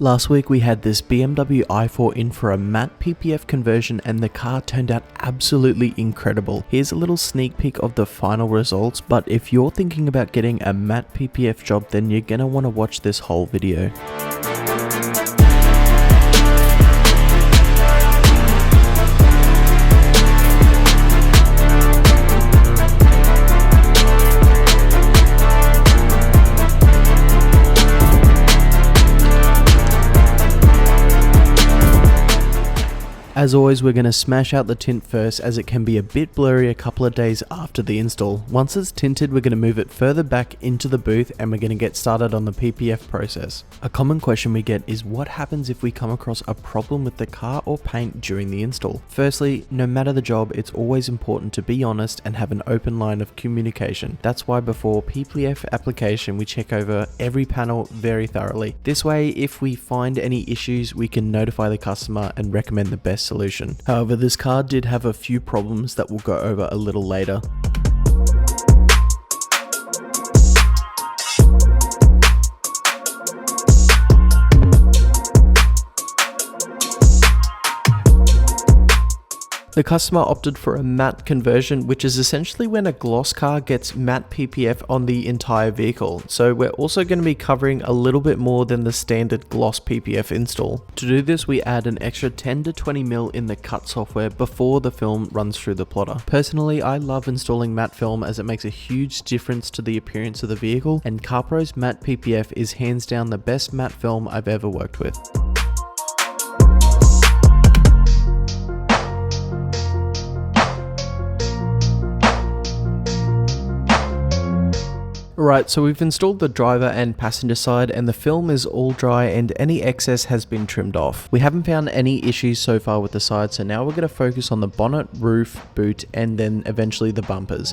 Last week we had this BMW i4 in for a matte PPF conversion and the car turned out absolutely incredible. Here's a little sneak peek of the final results, but if you're thinking about getting a matte PPF job, then you're gonna want to watch this whole video. As always, we're going to smash out the tint first as it can be a bit blurry a couple of days after the install. Once it's tinted, we're going to move it further back into the booth and we're going to get started on the PPF process. A common question we get is what happens if we come across a problem with the car or paint during the install? Firstly, no matter the job, it's always important to be honest and have an open line of communication. That's why before PPF application, we check over every panel very thoroughly. This way, if we find any issues, we can notify the customer and recommend the best solution. However, this car did have a few problems that we'll go over a little later. The customer opted for a matte conversion, which is essentially when a gloss car gets matte PPF on the entire vehicle. So we're also going to be covering a little bit more than the standard gloss PPF install. To do this, we add an extra 10 to 20 mil in the cut software before the film runs through the plotter. Personally, I love installing matte film as it makes a huge difference to the appearance of the vehicle, and CarPro's Matte PPF is hands down the best matte film I've ever worked with. Right, so we've installed the driver and passenger side and the film is all dry and any excess has been trimmed off. We haven't found any issues so far with the side, so now we're going to focus on the bonnet, roof, boot, and then eventually the bumpers.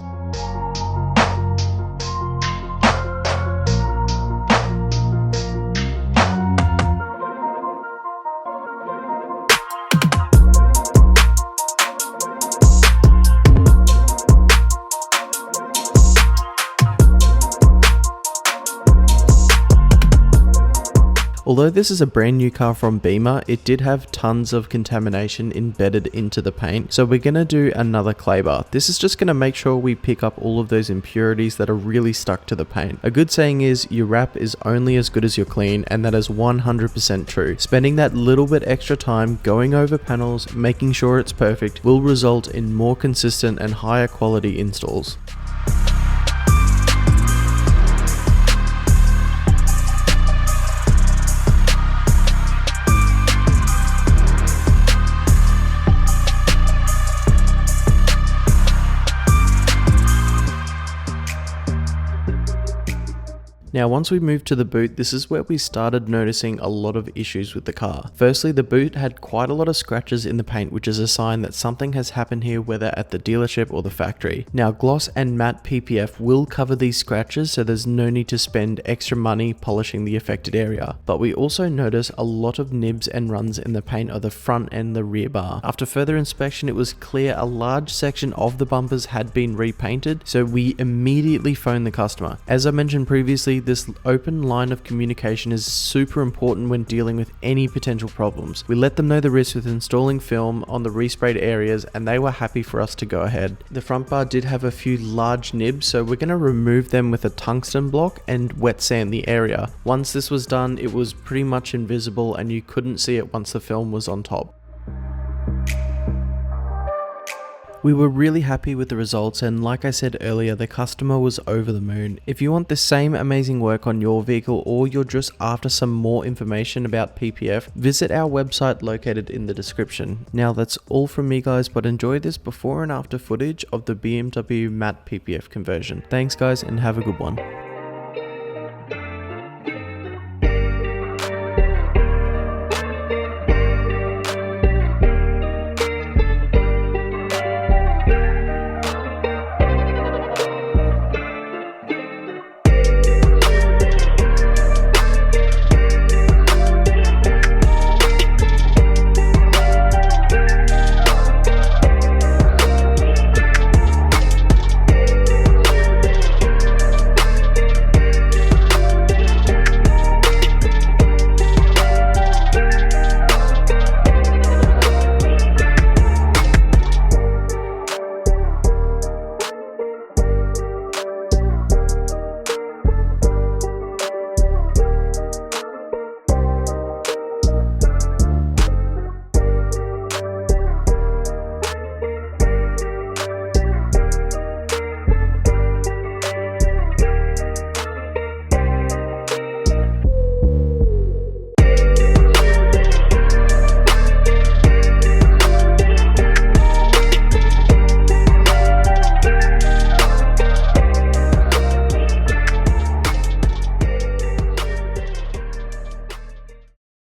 Although this is a brand new car from Beamer, it did have tons of contamination embedded into the paint, so we're going to do another clay bar. This is just going to make sure we pick up all of those impurities that are really stuck to the paint. A good saying is your wrap is only as good as your clean, and that is 100% true. Spending that little bit extra time going over panels, making sure it's perfect, will result in more consistent and higher quality installs. Now once we moved to the boot, this is where we started noticing a lot of issues with the car. Firstly, the boot had quite a lot of scratches in the paint, which is a sign that something has happened here, whether at the dealership or the factory. Now gloss and matte PPF will cover these scratches, so there's no need to spend extra money polishing the affected area. But we also noticed a lot of nibs and runs in the paint of the front and the rear bar. After further inspection, it was clear a large section of the bumpers had been repainted, so we immediately phoned the customer. As I mentioned previously, this open line of communication is super important when dealing with any potential problems. We let them know the risks with installing film on the resprayed areas and they were happy for us to go ahead. The front bar did have a few large nibs, so we're going to remove them with a tungsten block and wet sand the area. Once this was done, it was pretty much invisible and you couldn't see it once the film was on top. We were really happy with the results, and like I said earlier, the customer was over the moon. If you want the same amazing work on your vehicle or you're just after some more information about PPF, visit our website located in the description. Now that's all from me guys, but enjoy this before and after footage of the BMW matte PPF conversion. Thanks guys and have a good one.